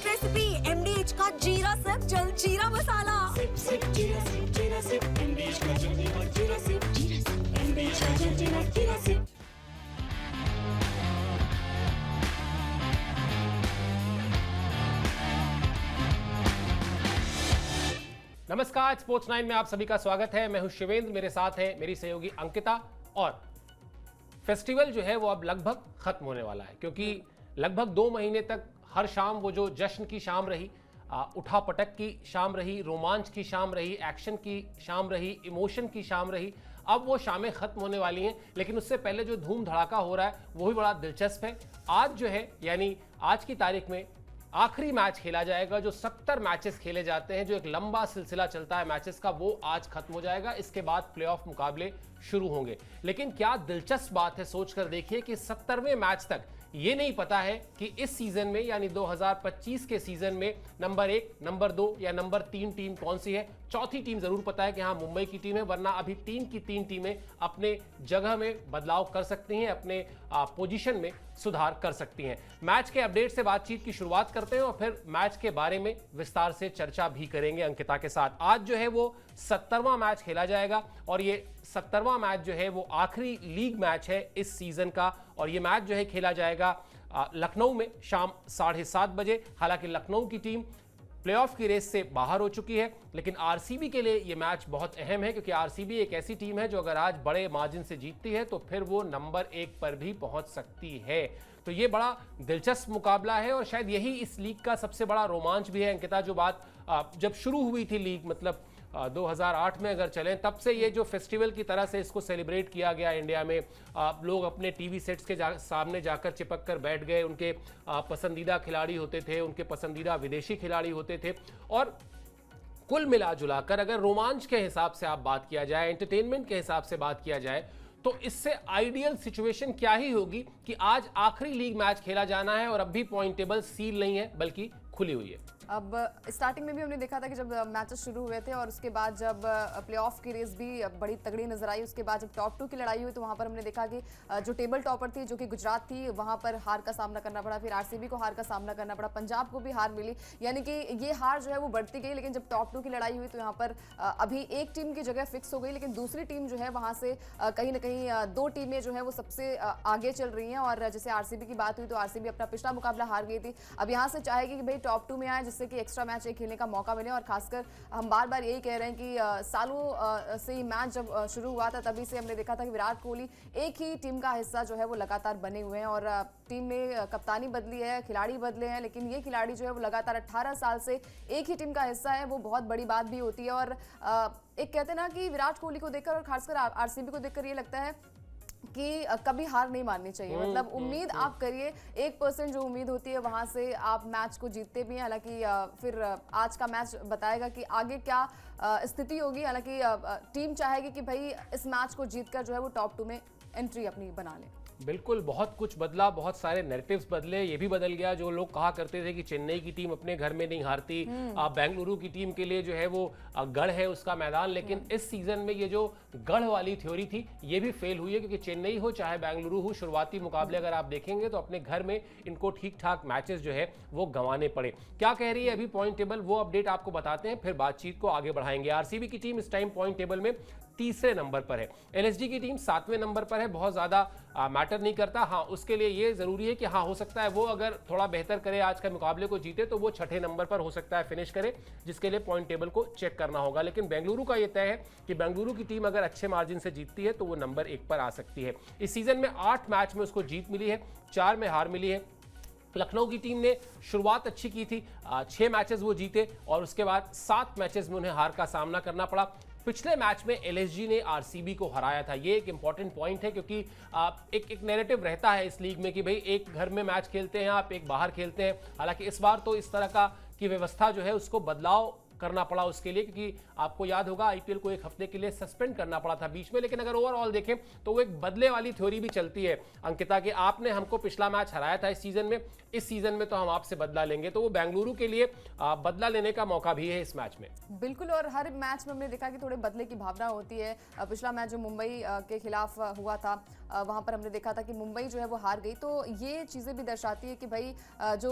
Perfect recipe MDH का जीरा SIP जल जीरा मसाला। सिप सिप जीरा सिप MDH का जल्दी और जीरा सिप MDH का जल्दी और जीरा सिप। नमस्कार, स्पोर्ट्स 9 में आप सभी का स्वागत है। मैं हूं शिवेंद्र, मेरे साथ है मेरी सहयोगी अंकिता। और फेस्टिवल जो है वो अब लगभग खत्म होने वाला है, क्योंकि लगभग 2 महीने तक हर शाम वो जो जश्न की शाम रही, उठा पटक की शाम रही, रोमांच की शाम रही, एक्शन की शाम रही, इमोशन की शाम रही, अब वो शामें खत्म होने वाली हैं। लेकिन उससे पहले जो धूम धड़ाका हो रहा है वो भी बड़ा दिलचस्प है। आज जो है, यानी आज की तारीख में आखिरी मैच खेला जाएगा। जो 70 मैचेस खेले जाते हैं, जो एक लंबा सिलसिला चलता है मैचेस का, वो आज खत्म हो जाएगा। इसके बाद प्लेऑफ मुकाबले शुरू होंगे। लेकिन क्या दिलचस्प बात है, सोचकर देखिए कि 70वें मैच तक ये नहीं पता है कि इस सीजन में, यानी 2025 के सीजन में नंबर 1, नंबर 2 या नंबर 3 टीम कौन सी है। चौथी टीम जरूर पता है कि हाँ मुंबई की टीम है, वरना अभी 3 की 3 टीमें अपने जगह में बदलाव कर सकती हैं, अपने पोजीशन में सुधार कर सकती हैं। मैच के अपडेट से बातचीत की शुरुआत करते हैं और फिर मैच के बारे में विस्तार से चर्चा भी करेंगे अंकिता के साथ। आज जो है वो 70वां मैच खेला जाएगा और ये 70वां मैच जो है वो आखिरी लीग मैच है इस सीजन का। और ये मैच जो है खेला जाएगा लखनऊ में शाम 7:30 बजे। हालांकि लखनऊ की टीम प्लेऑफ की रेस से बाहर हो चुकी है, लेकिन आरसीबी के लिए ये मैच बहुत अहम है, क्योंकि आरसीबी एक ऐसी टीम है जो अगर आज बड़े मार्जिन से जीतती है तो फिर वो नंबर 1 पर भी पहुंच सकती है। तो ये बड़ा दिलचस्प मुकाबला है और शायद यही इस लीग का सबसे बड़ा रोमांच भी है अंकिता। जो बात जब शुरू हुई थी लीग, मतलब 2008 में अगर चलें, तब से ये जो फेस्टिवल की तरह से इसको सेलिब्रेट किया गया इंडिया में। लोग अपने टीवी सेट्स के सामने जाकर चिपक कर बैठ गए। उनके पसंदीदा खिलाड़ी होते थे, उनके पसंदीदा विदेशी खिलाड़ी होते थे। और कुल मिला जुलाकर अगर रोमांच के हिसाब से आप बात किया जाए, एंटरटेनमेंट के हिसाब से बात किया जाए, तो इससे आइडियल सिचुएशन क्या ही होगी कि आज आखिरी लीग मैच खेला जाना है और अब भी पॉइंट टेबल सील नहीं है, बल्कि खुली हुई है। अब स्टार्टिंग में भी हमने देखा था कि जब मैचेस शुरू हुए थे और उसके बाद जब प्लेऑफ की रेस भी बड़ी तगड़ी नजर आई, उसके बाद जब टॉप 2 की लड़ाई हुई तो वहां पर हमने देखा कि जो टेबल टॉपर थी, जो कि गुजरात थी, वहां पर हार का सामना करना पड़ा। फिर आरसीबी को हार का सामना करना पड़ा, पंजाब को भी हार मिली। यानी कि ये हार जो है वो बढ़ती गई। लेकिन जब टॉप 2 की लड़ाई हुई तो यहाँ पर अभी एक टीम की जगह फिक्स हो गई, लेकिन दूसरी टीम जो है वहां से कहीं ना कहीं 2 टीमें जो है वो सबसे आगे चल रही हैं। और जैसे आरसीबी की बात हुई तो आरसीबी अपना पिछला मुकाबला हार गई थी, अब यहाँ से चाहेगी कि भाई टॉप 2 में आए, जिससे कि एक्स्ट्रा मैच खेलने का मौका मिले। और खासकर हम बार बार यही कह रहे हैं कि सालों से ही मैच जब शुरू हुआ था तभी से हमने देखा था कि विराट कोहली एक ही टीम का हिस्सा जो है वो लगातार बने हुए हैं। और टीम में कप्तानी बदली है, खिलाड़ी बदले हैं, लेकिन ये खिलाड़ी जो है वो लगातार 18 साल से एक ही टीम का हिस्सा है, वो बहुत बड़ी बात भी होती है। और एक कहते हैं ना कि विराट कोहली को देखकर और खासकर आरसीबी को देखकर ये लगता है कि कभी हार नहीं माननी चाहिए। मतलब उम्मीद आप करिए, 1% जो उम्मीद होती है वहां से आप मैच को जीतते भी हैं। हालांकि फिर आज का मैच बताएगा कि आगे क्या स्थिति होगी। हालांकि टीम चाहेगी कि भाई इस मैच को जीतकर जो है वो टॉप 2 में एंट्री अपनी बना ले। बिल्कुल, बहुत कुछ बदला, बहुत सारे नैरेटिव्स बदले। ये भी बदल गया, जो लोग कहा करते थे कि चेन्नई की टीम अपने घर में नहीं हारती, बेंगलुरु की टीम के लिए जो है वो गढ़ है उसका मैदान। लेकिन इस सीजन में ये जो गढ़ वाली थ्योरी थी ये भी फेल हुई है, क्योंकि चेन्नई हो चाहे बेंगलुरु हो, शुरुआती मुकाबले अगर आप देखेंगे तो अपने घर में इनको ठीक ठाक मैचेस जो है वो गंवाने पड़े। क्या कह रही है अभी पॉइंट टेबल, वो अपडेट आपको बताते हैं, फिर बातचीत को आगे बढ़ाएंगे। आरसीबी की टीम इस टाइम पॉइंट टेबल में तीसरे नंबर पर है, एलएसजी की टीम 7वें नंबर पर है। बहुत ज्यादा मैटर नहीं करता। हाँ, उसके लिए ये जरूरी है कि हाँ, हो सकता है वो अगर थोड़ा बेहतर करे, आज के मुकाबले को जीते, तो वो 6ठे नंबर पर हो सकता है फिनिश करे, जिसके लिए पॉइंट टेबल को चेक करना होगा। लेकिन बेंगलुरु का ये तय है कि बेंगलुरु की टीम अगर अच्छे मार्जिन से जीतती है तो वो नंबर 1 पर आ सकती है। इस सीजन में 8 मैच में उसको जीत मिली है, 4 में हार मिली है। लखनऊ की टीम ने शुरुआत अच्छी की थी, 6 मैचेस वो जीते और उसके बाद 7 मैचेस में उन्हें हार का सामना करना पड़ा। पिछले मैच में एलएसजी ने आरसीबी को हराया था। ये एक इंपॉर्टेंट पॉइंट है, क्योंकि एक नैरेटिव रहता है इस लीग में कि भाई एक घर में मैच खेलते हैं आप, एक बाहर खेलते हैं। हालांकि इस बार तो इस तरह की व्यवस्था जो है उसको बदलाव करना पड़ा उसके लिए, क्योंकि आपको याद होगा आईपीएल को एक हफ्ते के लिए सस्पेंड करना पड़ा था बीच में। लेकिन अगर ओवरऑल देखें तो वो एक बदले वाली थ्योरी भी चलती है अंकिता, कि आपने हमको पिछला मैच हराया था इस सीजन में तो हम आपसे बदला लेंगे। तो वो बेंगलुरु के लिए बदला लेने का मौका भी है इस मैच में। बिल्कुल, और हर मैच में हमने देखा कि थोड़े बदले की भावना होती है। पिछला मैच जो मुंबई के खिलाफ हुआ था, वहां पर हमने देखा था कि मुंबई जो है वो हार गई। तो ये चीज़ें भी दर्शाती है कि भाई जो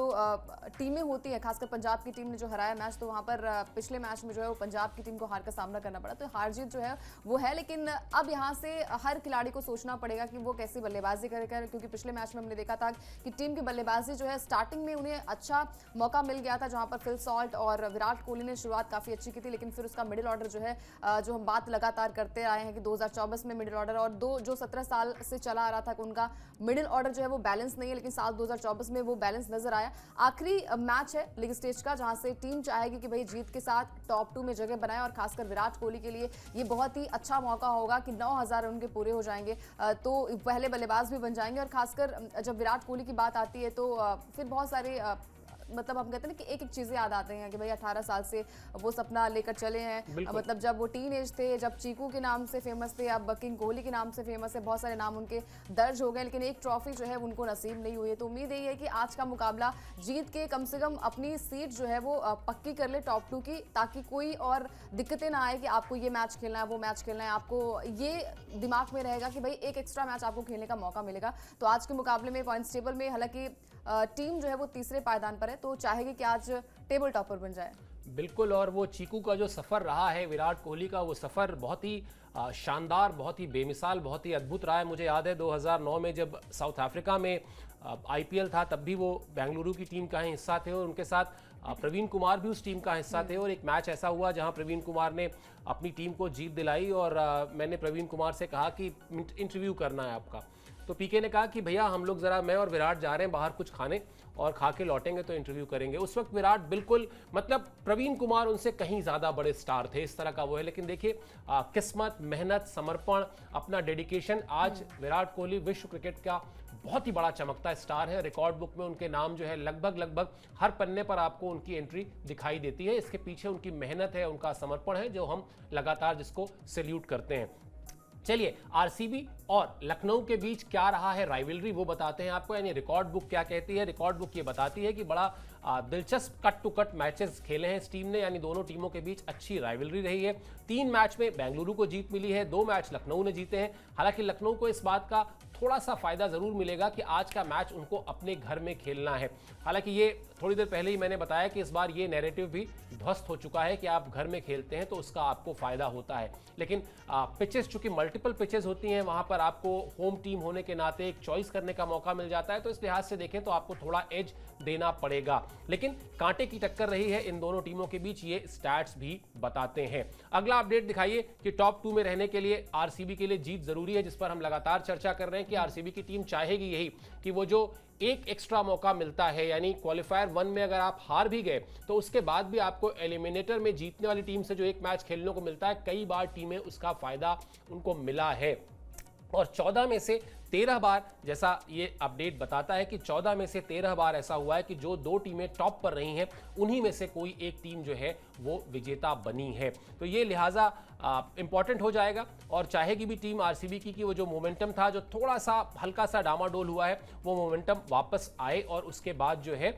टीमें होती हैं, खासकर पंजाब की टीम ने जो हराया मैच, तो वहां पर पिछले मैच में जो है वो पंजाब की टीम को हार का सामना करना पड़ा। तो हार जीत जो है वो है, लेकिन अब यहाँ से हर खिलाड़ी को सोचना पड़ेगा कि वो कैसी बल्लेबाजी करेगा, क्योंकि पिछले मैच में हमने देखा था कि टीम की बल्लेबाजी जो है स्टार्टिंग में उन्हें अच्छा मौका मिल गया था, जहां पर फिल सॉल्ट और विराट कोहली ने शुरुआत काफ़ी अच्छी की थी। लेकिन फिर उसका मिडिल ऑर्डर जो है, जो हम बात लगातार करते आए हैं कि 2024 में मिडिल ऑर्डर और जो 17 साल से चला आ रहा था कि उनका मिडिल ऑर्डर जो है वो बैलेंस नहीं है, लेकिन साल 2024 में वो बैलेंस नजर आया। आखिरी मैच है लीग स्टेज का, जहां से टीम चाहेगी कि भाई जीत के साथ टॉप 2 में जगह बनाए, और खासकर विराट कोहली के लिए ये बहुत ही अच्छा मौका होगा कि 9000 रन के पूरे हो जाएंगे तो पहले बल्लेबाज भी बन जाएंगे। और खासकर जब विराट कोहली की बात आती है तो फिर बहुत सारे मतलब हम कहते हैं ना कि एक चीजें याद आते हैं कि भाई 18 साल से वो सपना लेकर चले हैं। मतलब जब वो टीन एज थे, जब चीकू के नाम से फेमस थे, अब किंग कोहली के नाम से फेमस है, बहुत सारे नाम उनके दर्ज हो गए, लेकिन एक ट्रॉफी जो है उनको नसीब नहीं हुई है। तो उम्मीद यही है कि आज का मुकाबला जीत के कम से कम अपनी सीट जो है वो पक्की कर ले टॉप 2 की, ताकि कोई और दिक्कतें ना आए कि आपको ये मैच खेलना है, वो मैच खेलना है। आपको ये दिमाग में रहेगा कि भाई एक एक्स्ट्रा मैच आपको खेलने का मौका मिलेगा। तो आज के मुकाबले में पॉइंट्स टेबल में हालांकि टीम जो है वो तीसरे पायदान पर है, तो चाहेगी कि आज टेबल टॉपर बन जाए। बिल्कुल, और वो चीकू का जो सफ़र रहा है विराट कोहली का, वो सफ़र बहुत ही शानदार, बहुत ही बेमिसाल, बहुत ही अद्भुत रहा है। मुझे याद है 2009 में जब साउथ अफ्रीका में आईपीएल था, तब भी वो बेंगलुरु की टीम का ही हिस्सा थे और उनके साथ प्रवीण कुमार भी उस टीम का हिस्सा थे। और एक मैच ऐसा हुआ जहां प्रवीण कुमार ने अपनी टीम को जीत दिलाई और मैंने प्रवीण कुमार से कहा कि इंटरव्यू करना है आपका। तो पीके ने कहा कि भैया हम लोग ज़रा, मैं और विराट जा रहे हैं बाहर कुछ खाने, और खा के लौटेंगे तो इंटरव्यू करेंगे। उस वक्त विराट बिल्कुल, मतलब प्रवीण कुमार उनसे कहीं ज़्यादा बड़े स्टार थे, इस तरह का वो है। लेकिन देखिए किस्मत, मेहनत, समर्पण, अपना डेडिकेशन, आज विराट कोहली विश्व क्रिकेट का बहुत ही बड़ा चमकता स्टार है। रिकॉर्ड बुक में उनके नाम जो है लगभग हर पन्ने पर आपको उनकी एंट्री दिखाई देती है। इसके पीछे उनकी मेहनत है, उनका समर्पण है, जो हम लगातार जिसको सैल्यूट करते हैं। चलिए आरसीबी और लखनऊ के बीच क्या रहा है राइवलरी, वो बताते हैं आपको। यानी रिकॉर्ड बुक क्या कहती है? रिकॉर्ड बुक ये बताती है कि बड़ा दिलचस्प कट टू कट मैचेस खेले हैं इस टीम ने, यानी दोनों टीमों के बीच अच्छी राइवलरी रही है। 3 मैच में बेंगलुरु को जीत मिली है, 2 मैच लखनऊ ने जीते हैं। हालांकि लखनऊ को इस बात का थोड़ा सा फायदा जरूर मिलेगा कि आज का मैच उनको अपने घर में खेलना है। हालांकि ये थोड़ी देर पहले ही मैंने बताया कि इस बार ये नैरेटिव भी ध्वस्त हो चुका है कि आप घर में खेलते हैं तो उसका आपको फायदा होता है। लेकिन पिचेस, चूंकि मल्टीपल पिचेस होती हैं, वहां पर आपको होम टीम होने के नाते एक चॉइस करने का मौका मिल जाता है। तो इस लिहाज से देखें तो आपको थोड़ा एज देना पड़ेगा। लेकिन कांटे की टक्कर रही है इन दोनों टीमों के बीच, ये स्टैट्स भी बताते हैं। अगला अपडेट दिखाइए कि टॉप 2 में रहने के लिए आरसीबी के लिए जीत जरूरी है, जिस पर हम लगातार चर्चा कर रहे हैं कि आरसीबी की टीम चाहेगी यही कि वो जो एक एक्स्ट्रा मौका मिलता है, यानी क्वालिफायर 1 में अगर आप हार भी गए तो उसके बाद भी आपको एलिमिनेटर में जीतने वाली टीम से जो एक मैच खेलने को मिलता है, कई बार टीमें उसका फायदा उनको मिला है। और 14 में से 13 बार, जैसा ये अपडेट बताता है कि 14 में से 13 बार ऐसा हुआ है कि जो 2 टीमें टॉप पर रही हैं उन्हीं में से कोई एक टीम जो है वो विजेता बनी है। तो ये लिहाजा इंपॉर्टेंट हो जाएगा और चाहेगी भी टीम आरसीबी की कि वो जो मोमेंटम था, जो थोड़ा सा हल्का सा डामाडोल हुआ है, वो मोमेंटम वापस आए और उसके बाद जो है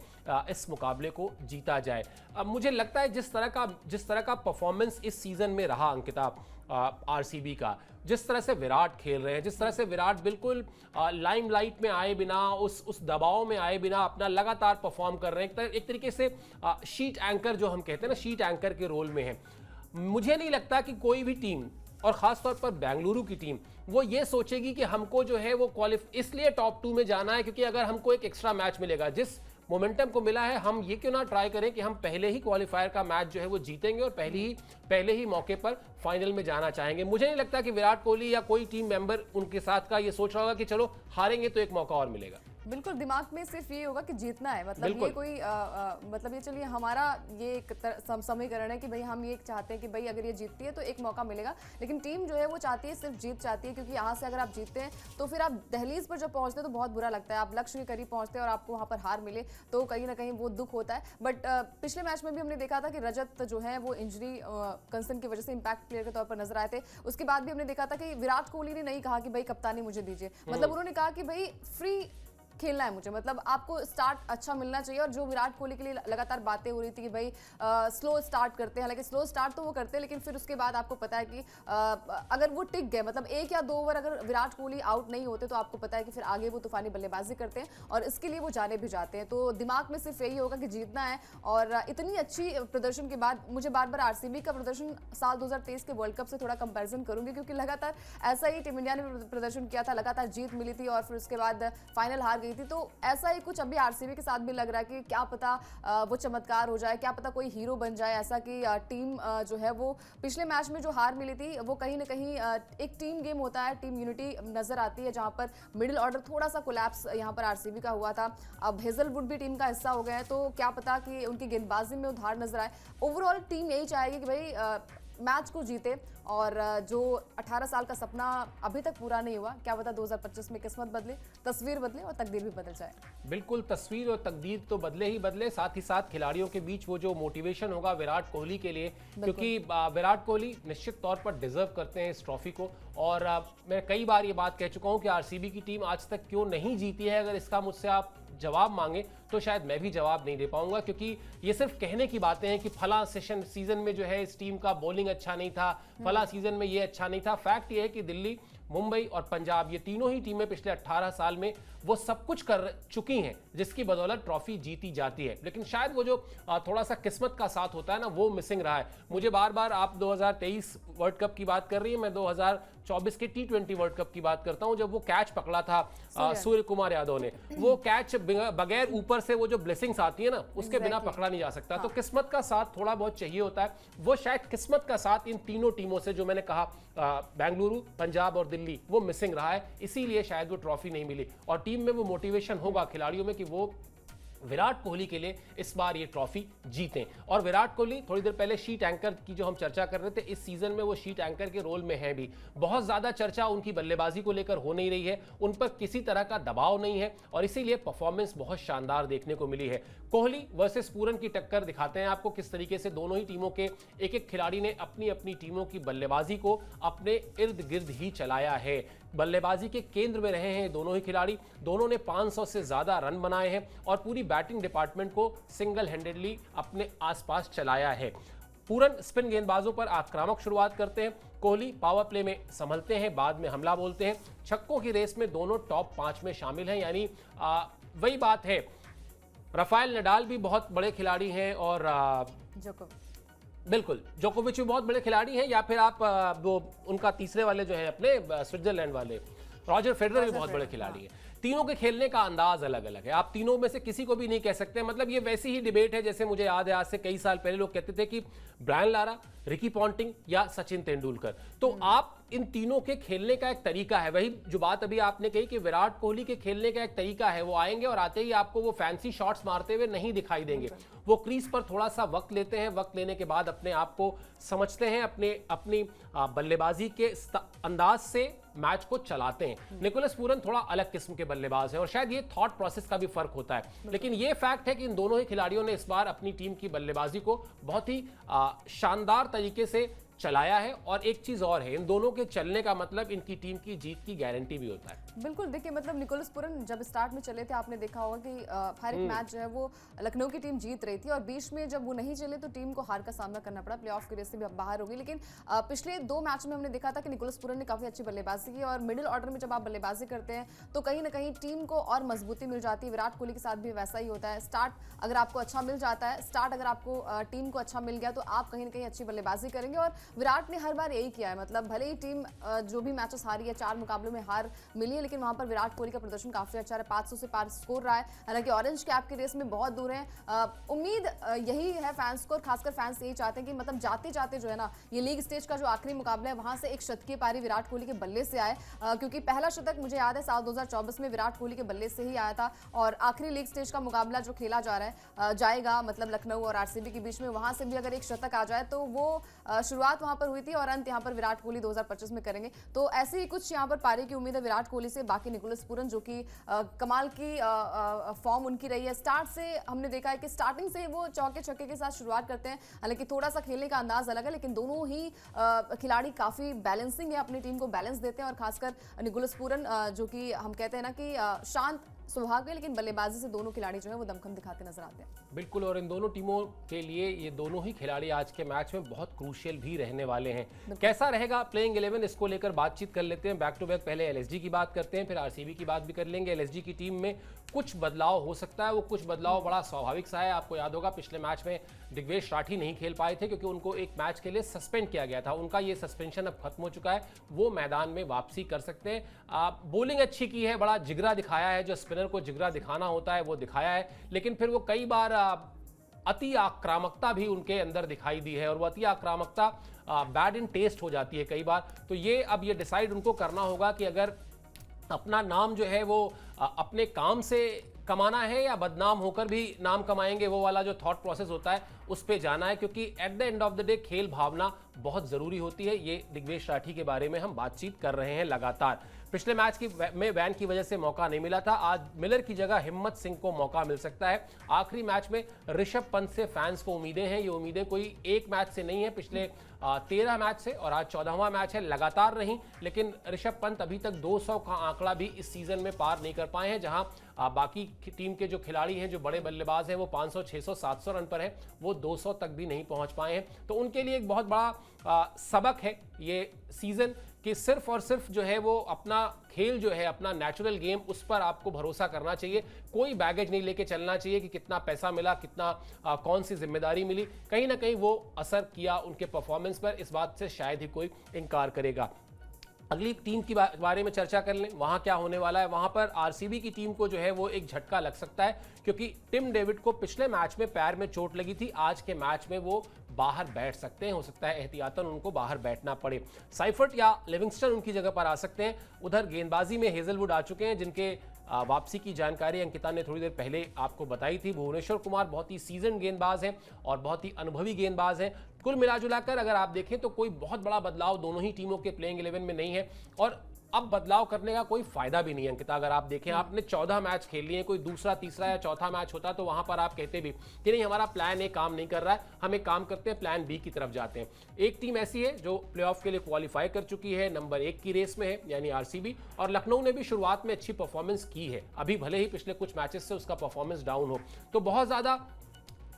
इस मुकाबले को जीता जाए। अब मुझे लगता है जिस तरह का परफॉर्मेंस इस सीजन में रहा अंकिता आरसीबी का, जिस तरह से विराट खेल रहे हैं, जिस तरह से विराट बिल्कुल लाइमलाइट में आए बिना, उस दबाव में आए बिना अपना लगातार परफॉर्म कर रहे हैं, एक तरीके से शीट एंकर जो हम कहते हैं ना, शीट एंकर के रोल में है। मुझे नहीं लगता कि कोई भी टीम, और खासतौर पर बेंगलुरु की टीम, वो ये सोचेगी कि हमको जो है वो इसलिए टॉप 2 में जाना है क्योंकि अगर हमको एक एक्स्ट्रा मैच मिलेगा, जिस मोमेंटम को मिला है, हम ये क्यों ना ट्राई करें कि हम पहले ही क्वालिफायर का मैच जो है वो जीतेंगे और पहले ही मौके पर फाइनल में जाना चाहेंगे। मुझे नहीं लगता कि विराट कोहली या कोई टीम मेंबर उनके साथ का ये सोच रहा होगा कि चलो हारेंगे तो एक मौका और मिलेगा। बिल्कुल दिमाग में सिर्फ ये होगा कि जीतना है, मतलब बिल्कुल। ये कोई मतलब ये चलिए हमारा ये एक समीकरण है कि भाई हम ये चाहते हैं कि भाई अगर ये जीतती है तो एक मौका मिलेगा, लेकिन टीम जो है वो चाहती है सिर्फ जीत चाहती है, क्योंकि यहाँ से अगर आप जीतते हैं तो फिर आप दहलीज पर जब पहुंचते हैं तो बहुत बुरा लगता है। आप लक्ष्य के करीब पहुंचते हैं और आपको वहाँ पर हार मिले तो कहीं ना कहीं वो दुख होता है। बट पिछले मैच में भी हमने देखा था कि रजत जो है वो इंजरी कंसर्न की वजह से इंपैक्ट प्लेयर के तौर पर नजर आए थे। उसके बाद भी हमने देखा था कि विराट कोहली ने नहीं कहा कि भाई कप्तानी मुझे दीजिए, मतलब उन्होंने कहा कि भाई फ्री खेलना है मुझे, मतलब आपको स्टार्ट अच्छा मिलना चाहिए। और जो विराट कोहली के लिए लगातार बातें हो रही थी कि भाई स्लो स्टार्ट करते हैं, हालांकि स्लो स्टार्ट तो वो करते हैं लेकिन फिर उसके बाद आपको पता है कि अगर वो टिक गए, मतलब 1 या 2 ओवर अगर विराट कोहली आउट नहीं होते तो आपको पता है कि फिर आगे वो तूफानी बल्लेबाजी करते हैं और इसके लिए वो जाने भी जाते हैं। तो दिमाग में सिर्फ यही होगा कि जीतना है। और इतनी अच्छी प्रदर्शन के बाद मुझे बार बार आरसीबी का प्रदर्शन साल 2023 के वर्ल्ड कप से थोड़ा कंपेरिजन करूंगी, क्योंकि लगातार ऐसा ही टीम इंडिया ने प्रदर्शन किया था, लगातार जीत मिली थी और फिर उसके बाद फाइनल हार गई थी। तो ऐसा ही कुछ अभी आरसीबी के साथ भी लग रहा है कि क्या पता वो चमत्कार हो जाए, क्या पता कोई हीरो बन जाए, ऐसा कि टीम जो है वो पिछले मैच में जो हार मिली थी वो कहीं ना कहीं एक टीम गेम होता है, टीम यूनिटी नजर आती है, जहां पर मिडिल ऑर्डर थोड़ा सा कोलैप्स यहाँ पर आरसीबी का हुआ था। अब हेजलवुड भी टीम का हिस्सा हो गया है, तो क्या पता कि उनकी गेंदबाजी में उधार नजर आए। ओवरऑल टीम यही चाहेगी कि भाई मैच को जीते और जो 18 साल का सपना अभी तक पूरा नहीं हुआ, क्या पता 2025 में किस्मत बदले, तस्वीर बदले और तकदीर भी बदल जाए। बिल्कुल, तस्वीर और तकदीर तो बदले ही बदले, साथ ही साथ खिलाड़ियों के बीच वो जो मोटिवेशन होगा विराट कोहली के लिए, क्योंकि विराट कोहली निश्चित तौर पर डिजर्व करते हैं इस ट्रॉफी को। और मैं कई बार ये बात कह चुका हूं कि आरसीबी की टीम आज तक क्यों नहीं जीती है, अगर इसका मुझसे आप जवाब मांगे तो शायद मैं भी जवाब नहीं दे पाऊंगा, क्योंकि ये सिर्फ कहने की बातें हैं कि फला सीजन में जो है इस टीम का बॉलिंग अच्छा नहीं था, फला सीजन में ये अच्छा नहीं था। फैक्ट ये है कि दिल्ली, मुंबई और पंजाब, ये तीनों ही टीमें पिछले 18 साल में वो सब कुछ कर चुकी हैं जिसकी बदौलत ट्रॉफी जीती जाती है, लेकिन शायद वो जो थोड़ा सा किस्मत का साथ होता है ना, वो मिसिंग रहा है। मुझे बार बार आप 2023 वर्ल्ड कप की बात कर रही है, मैं 2024 के T20 वर्ल्ड कप की बात करता हूं, जब वो कैच पकड़ा था सूर्य कुमार यादव ने, वो कैच बगैर ऊपर से वो जो ब्लेसिंग्स आती है ना, उसके बिना पकड़ा नहीं जा सकता। तो किस्मत का साथ थोड़ा बहुत चाहिए होता है, वो शायद किस्मत का साथ इन तीनों टीमों से, जो मैंने कहा बेंगलुरु, पंजाब और दिल्ली, वो मिसिंग रहा है, इसीलिए शायद वो ट्रॉफी नहीं मिली। और टीम में वो मोटिवेशन होगा खिलाड़ियों में कि वो विराट कोहली के लिए इस बार ये ट्रॉफी जीतें। और विराट कोहली थोड़ी देर पहले शीट एंकर की जो हम चर्चा कर रहे थे, इस सीजन में वो शीट एंकर के रोल में है भी। बहुत ज्यादा चर्चा उनकी बल्लेबाजी को लेकर हो नहीं रही है, उन पर किसी तरह का दबाव नहीं है और इसीलिए परफॉर्मेंस बहुत शानदार देखने को मिली है। कोहली वर्सेस पूरन की टक्कर दिखाते हैं आपको किस तरीके से दोनों ही टीमों के एक एक खिलाड़ी ने अपनी अपनी टीमों की बल्लेबाजी को अपने इर्द गिर्द ही चलाया है। बल्लेबाजी के केंद्र में रहे हैं दोनों ही खिलाड़ी, दोनों ने 500 से ज्यादा रन बनाए हैं और पूरी बैटिंग डिपार्टमेंट को सिंगल हैंडेडली अपने आसपास चलाया है। पूरन स्पिन गेंदबाजों पर आक्रामक शुरुआत करते हैं, कोहली पावर प्ले में संभलते हैं, बाद में हमला बोलते हैं। छक्कों की रेस में दोनों टॉप 5 में शामिल हैं, यानी वही बात है। राफेल नडाल भी बहुत बड़े खिलाड़ी हैं और बिल्कुल जोकोविच भी बहुत बड़े खिलाड़ी हैं, या फिर आप वो उनका तीसरे वाले जो है अपने स्विट्जरलैंड वाले रॉजर फेडरर भी बहुत बड़े खिलाड़ी हैं। तीनों के खेलने का अंदाज अलग अलग है, आप तीनों में से किसी को भी नहीं कह सकते। मतलब ये वैसी ही डिबेट है जैसे मुझे याद है आज से कई साल पहले लोग कहते थे कि ब्रायन लारा, रिकी पॉन्टिंग या सचिन तेंदुलकर। तो आप इन तीनों के खेलने का एक तरीका है, वही जो बात अभी आपने कही कि विराट कोहली के खेलने का एक तरीका है, वो आएंगे और आते ही आपको वो फैंसी शॉट्स मारते हुए नहीं दिखाई देंगे। वो क्रीज पर थोड़ा सा वक्त लेते हैं, वक्त लेने के बाद अपने आप को समझते हैं, अपनी बल्लेबाजी के अंदाज से मैच को चलाते हैं। निकोलस पूरन थोड़ा अलग किस्म के बल्लेबाज हैं और शायद ये थॉट प्रोसेस का भी फर्क होता है, लेकिन ये फैक्ट है कि इन दोनों ही खिलाड़ियों ने इस बार अपनी टीम की बल्लेबाजी को बहुत ही शानदार तरीके से चलाया है। और एक चीज और है, इन दोनों के चलने का मतलब इनकी टीम की जीत की गारंटी भी होता है। बिल्कुल, देखिए मतलब निकोलस पूरन जब स्टार्ट में चले थे आपने देखा होगा कि हर एक मैच जो है वो लखनऊ की टीम जीत रही थी और बीच में जब वो नहीं चले तो टीम को हार का सामना करना पड़ा, प्लेऑफ की रेस से भी बाहर हो गई। लेकिन पिछले 2 मैच में हमने देखा था कि निकोलस पूरन ने काफी अच्छी बल्लेबाजी की और मिडिल ऑर्डर में जब आप बल्लेबाजी करते हैं तो कहीं ना कहीं टीम को और मजबूती मिल जाती है। विराट कोहली के साथ भी वैसा ही होता है, स्टार्ट अगर आपको अच्छा मिल जाता है, स्टार्ट अगर आपको टीम को अच्छा मिल गया तो आप कहीं ना कहीं अच्छी बल्लेबाजी करेंगे और विराट ने हर बार यही किया है, मतलब भले ही टीम जो भी मैचेस हारी है, 4 मुकाबलों में हार मिली है, लेकिन वहां पर विराट कोहली का प्रदर्शन काफी अच्छा है, 500 से पार स्कोर रहा है। हालांकि ऑरेंज कैप की रेस में बहुत दूर है। उम्मीद यही है फैंस को, खासकर फैंस यही चाहते हैं कि मतलब जाते जाते जो है ना, ये लीग स्टेज का जो आखिरी मुकाबला है वहां से एक शतकीय पारी विराट कोहली के बल्ले से आए, क्योंकि पहला शतक मुझे याद है साल 2024 में विराट कोहली के बल्ले से ही आया था। और आखिरी लीग स्टेज का मुकाबला जो खेला जा रहा है जाएगा, मतलब लखनऊ और आरसीबी के बीच में, वहां से भी अगर एक शतक आ जाए तो वो शुरुआत वहां पर हुई थी और अंत यहां पर विराट कोहली 2025 में करेंगे। तो ऐसे ही कुछ यहां पर पारी की उम्मीद है विराट कोहली से। बाकी निकोलस पूरन जो कि कमाल की फॉर्म उनकी रही है, स्टार्ट से हमने देखा है कि स्टार्टिंग से वो चौके छक्के के साथ शुरुआत करते हैं, हालांकि थोड़ा सा खेलने का अंदाज अलग है, लेकिन दोनों ही खिलाड़ी काफी बैलेंसिंग है, अपनी टीम को बैलेंस देते हैं। और खासकर निकोलस पूरन जो कि हम कहते हैं ना कि शांत स्वभाव के, लेकिन बल्लेबाजी से दोनों खिलाड़ी जो है वो दमखम दिखाते नजर आते हैं। बिल्कुल, और इन दोनों टीमों के लिए ये दोनों ही खिलाड़ी आज के मैच में बहुत क्रूशियल भी रहने वाले हैं। कैसा रहेगा प्लेइंग 11, इसको लेकर बातचीत कर लेते हैं बैक टू बैक। पहले एलएसजी की बात करते हैं, फिर आरसीबी की बात भी कर लेंगे। एलएसजी की टीम में कुछ बदलाव हो सकता है, वो कुछ बदलाव बड़ा स्वाभाविक सा है। आपको याद होगा पिछले मैच में दिग्वेश राठी नहीं खेल पाए थे क्योंकि उनको एक मैच के लिए सस्पेंड किया गया था। उनका ये सस्पेंशन अब खत्म हो चुका है, वो मैदान में वापसी कर सकते हैं। बॉलिंग अच्छी की है, बड़ा जिगरा दिखाया है, जो स्पिनर को जिगरा दिखाना होता है वो दिखाया है, लेकिन फिर वो कई बार अति आक्रामकता भी उनके अंदर दिखाई दी है और वो अति आक्रामकता बैड इन टेस्ट हो जाती है कई बार। तो ये अब ये डिसाइड उनको करना होगा कि अगर अपना नाम जो है वो अपने काम से कमाना है या बदनाम होकर भी नाम कमाएंगे, वो वाला जो थॉट प्रोसेस होता है उस पे जाना है, क्योंकि at the end of the day खेल भावना बहुत ज़रूरी होती है। ये दिग्वेश राठी के बारे में हम बातचीत कर रहे हैं लगातार। पिछले मैच में वैन की वजह से मौका नहीं मिला था, आज मिलर की जगह हिम्मत सिंह को मौका मिल सकता है। आखिरी मैच में ऋषभ पंत से फैंस को उम्मीदें हैं, ये उम्मीदें कोई एक मैच से नहीं है, पिछले 13 मैच से, और आज 14वां मैच है, लगातार नहीं, लेकिन ऋषभ पंत अभी तक 200 का आंकड़ा भी इस सीजन में पार नहीं कर पाए हैं, जहां बाकी टीम के जो खिलाड़ी हैं, जो बड़े बल्लेबाज हैं, वो 500, 600, 700 रन पर हैं, वो 200 तक भी नहीं पहुंच पाए हैं। तो उनके लिए एक बहुत बड़ा सबक है ये सीजन कि सिर्फ और सिर्फ जो है वो अपना खेल जो है, अपना नेचुरल गेम, उस पर आपको भरोसा करना चाहिए। कोई बैगेज नहीं लेके चलना चाहिए कि कितना पैसा मिला, कितना कौन सी जिम्मेदारी मिली, कहीं ना कहीं वो असर किया उनके परफॉर्मेंस पर, इस बात से शायद ही कोई इनकार करेगा। अगली टीम के बारे में चर्चा कर लें, वहां क्या होने वाला है। वहां पर आरसीबी की टीम को जो है वो एक झटका लग सकता है, क्योंकि टिम डेविड को पिछले मैच में पैर में चोट लगी थी, आज के मैच में वो बाहर बैठ सकते हैं, हो सकता है एहतियातन उनको बाहर बैठना पड़े। साइफर्ट या लिविंगस्टन उनकी जगह पर आ सकते हैं। उधर गेंदबाजी में हेजलवुड आ चुके हैं, जिनके वापसी की जानकारी अंकिता ने थोड़ी देर पहले आपको बताई थी। भुवनेश्वर कुमार बहुत ही सीजन गेंदबाज हैं और बहुत ही अनुभवी गेंदबाज हैं। कुल मिलाजुलाकर अगर आप देखें तो कोई बहुत बड़ा बदलाव दोनों ही टीमों के प्लेइंग 11 में नहीं है, और अब बदलाव करने का कोई फायदा भी नहीं है अंकिता। अगर आप देखें, आपने 14 मैच खेल लिए, कोई दूसरा, तीसरा या चौथा मैच होता तो वहां पर आप कहते भी कि नहीं, हमारा प्लान ए काम नहीं कर रहा है, हम एक काम करते हैं, प्लान बी की तरफ जाते हैं। एक टीम ऐसी है जो प्लेऑफ के लिए क्वालिफाई कर चुकी है, नंबर 1 की रेस में है, यानी आरसीबी, और लखनऊ ने भी शुरुआत में अच्छी परफॉर्मेंस की है, अभी भले ही पिछले कुछ मैचेस से उसका परफॉर्मेंस डाउन हो। तो बहुत ज्यादा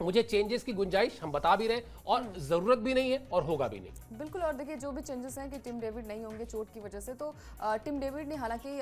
मुझे चेंजेस की गुंजाइश हम बता भी रहे और जरूरत भी नहीं है और होगा भी नहीं। बिल्कुल, और देखिए जो भी चेंजेस हैं कि टिम डेविड नहीं होंगे चोट की वजह से, तो टिम डेविड ने हालांकि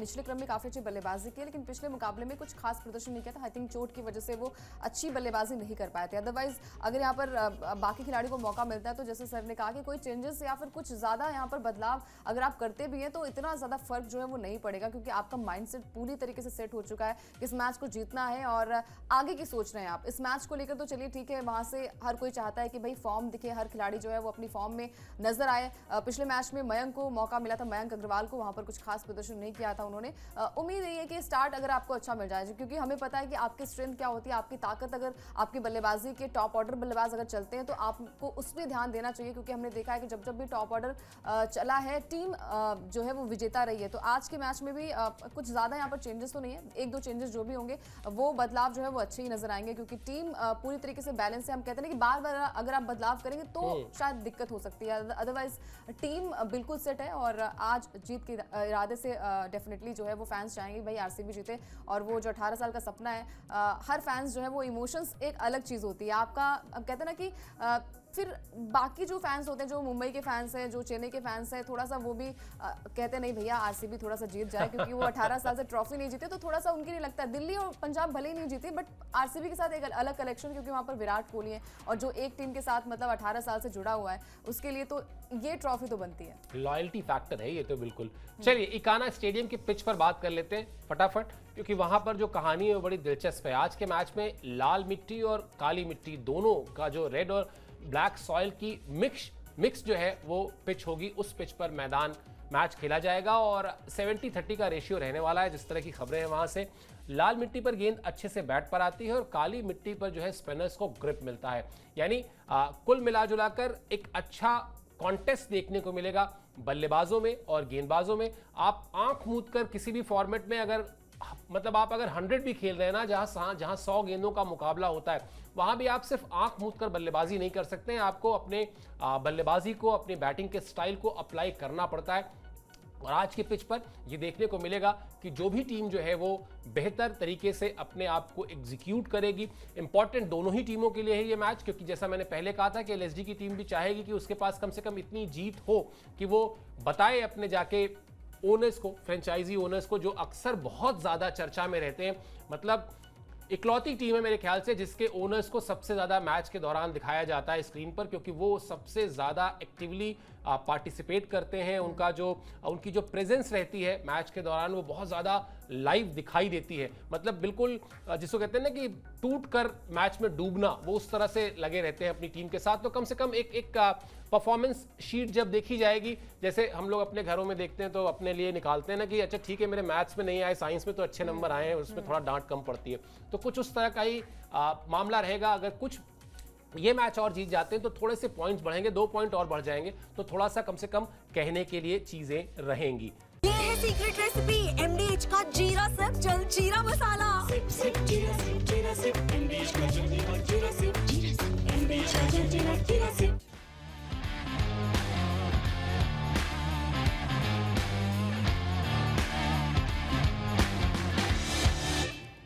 निचले क्रम में काफी अच्छी बल्लेबाजी की, लेकिन पिछले मुकाबले में कुछ खास प्रदर्शन नहीं किया था। आई थिंक चोट की वजह से वो अच्छी बल्लेबाजी नहीं कर पाए थे। अदरवाइज अगर यहाँ पर बाकी खिलाड़ी को मौका मिलता है तो जैसे सर ने कहा कि कोई चेंजेस या फिर कुछ ज्यादा यहाँ पर बदलाव अगर आप करते भी हैं तो इतना ज्यादा फर्क जो है वो नहीं पड़ेगा, क्योंकि आपका माइंडसेट पूरी तरीके से सेट हो चुका है। इस मैच को जीतना है और आगे की सोच रहे हैं आप। इस मैच को लेकर तो चलिए ठीक है, वहां से हर कोई चाहता है कि भाई फॉर्म दिखे, हर खिलाड़ी जो है वो अपनी फॉर्म में नजर आए। पिछले मैच में मयंक को मौका मिला था, मयंक अग्रवाल को, वहां पर कुछ खास प्रदर्शन नहीं किया था उन्होंने। उम्मीद यही है कि स्टार्ट अगर आपको अच्छा मिल जाए, क्योंकि हमें पता है कि आपकी स्ट्रेंथ क्या होती है, आपकी ताकत, अगर आपकी बल्लेबाजी के टॉप ऑर्डर बल्लेबाज अगर चलते हैं तो आपको उस पर ध्यान देना चाहिए, क्योंकि हमने देखा है कि जब जब भी टॉप ऑर्डर चला है टीम जो है वो विजेता रही है। तो आज के मैच में भी कुछ ज्यादा यहाँ पर चेंजेस तो नहीं है, 1-2 चेंजेस जो भी होंगे वो बदलाव जो है वो अच्छे ही नजर आएंगे, क्योंकि टीम पूरी तरीके से बैलेंस है। हम कहते हैं कि बार बार अगर आप बदलाव करेंगे तो शायद दिक्कत हो सकती है, अदरवाइज टीम बिल्कुल सेट है। और आज जीत के इरादे से डेफिनेटली जो है वो फैंस चाहेंगे भाई आरसीबी जीते, और वो जो 18 साल का सपना है, हर फैंस जो है वो इमोशंस एक अलग चीज होती है आपका। अब कहते हैं ना कि फिर बाकी जो फैंस होते हैं, जो मुंबई के फैंस हैं, जो चेन्नई के फैंस हैं, थोड़ा सा वो भी कहते नहीं भैया आरसीबी थोड़ा सा जीत जाए, क्योंकि वो 18 साल से ट्रॉफी नहीं जीते, तो थोड़ा सा उनके लिए लगता है। दिल्ली और पंजाब भले ही नहीं जीते, बट आरसीबी के साथ एक अलग डायरेक्शन, क्योंकि वहाँ पर विराट कोहली है और जो एक टीम के साथ मतलब 18 साल से जुड़ा हुआ है, उसके लिए तो ये ट्रॉफी तो बनती है। लॉयल्टी फैक्टर है ये तो बिल्कुल। चलिए इकाना स्टेडियम के पिच पर बात कर लेते हैं फटाफट, क्योंकि वहां पर जो कहानी है वो बड़ी दिलचस्प है। आज के मैच में लाल मिट्टी और काली मिट्टी दोनों का जो रेड और ब्लैक सॉइल की मिक्स जो है वो पिच होगी। उस पिच पर मैच खेला जाएगा और 70-30 का रेशियो रहने वाला है, जिस तरह की खबरें हैं वहां से। लाल मिट्टी पर गेंद अच्छे से बैट पर आती है और काली मिट्टी पर जो है स्पिनर्स को ग्रिप मिलता है। यानी कुल मिलाजुलाकर एक अच्छा कॉन्टेस्ट देखने को मिलेगा बल्लेबाजों में और गेंदबाजों में। आप आंख मूंद कर किसी भी फॉर्मेट में अगर 100 भी खेल रहे हैं ना, जहां 100 गेंदों का मुकाबला होता है, वहां भी आप सिर्फ आंख मूंद कर बल्लेबाजी नहीं कर सकते हैं। आपको अपने बल्लेबाजी को, अपनी बैटिंग के स्टाइल को अप्लाई करना पड़ता है। और आज के पिच पर यह देखने को मिलेगा कि जो भी टीम जो है वो बेहतर तरीके से अपने आप को एग्जीक्यूट करेगी। इंपॉर्टेंट दोनों ही टीमों के लिए है ये मैच, क्योंकि जैसा मैंने पहले कहा था कि एलएसडी की टीम भी चाहेगी कि उसके पास कम से कम इतनी जीत हो कि वो बताए अपने जाके ओनर्स को, फ्रेंचाइजी ओनर्स को, जो अक्सर बहुत ज़्यादा चर्चा में रहते हैं। मतलब इकलौती टीम है मेरे ख्याल से जिसके ओनर्स को सबसे ज़्यादा मैच के दौरान दिखाया जाता है स्क्रीन पर, क्योंकि वो सबसे ज़्यादा एक्टिवली पार्टिसिपेट करते हैं। उनकी जो प्रेजेंस रहती है मैच के दौरान वो बहुत ज़्यादा लाइव दिखाई देती है। मतलब बिल्कुल जिसको कहते हैं ना कि टूट कर मैच में डूबना, वो उस तरह से लगे रहते हैं अपनी टीम के साथ। तो कम से कम एक परफॉर्मेंस शीट जब देखी जाएगी, जैसे हम लोग अपने घरों में देखते हैं तो अपने लिए निकालते हैं ना कि अच्छा ठीक है मेरे मैथ्स में नहीं आए, साइंस में तो अच्छे नंबर आए हैं, उसमें थोड़ा डांट कम पड़ती है। तो कुछ उस तरह का ही मामला रहेगा। अगर कुछ ये मैच और जीत जाते हैं तो थोड़े से पॉइंट्स बढ़ेंगे, 2 पॉइंट और बढ़ जाएंगे, तो थोड़ा सा कम से कम कहने के लिए चीजें रहेंगी। ये है सीक्रेट रेसिपी एमडीएच का जीरा सिर्फ जलजीरा मसाला। Sip, sip, jeera sip, MDH का जल्दी और जीरा sip, MDH का जल्दी और जीरा sip।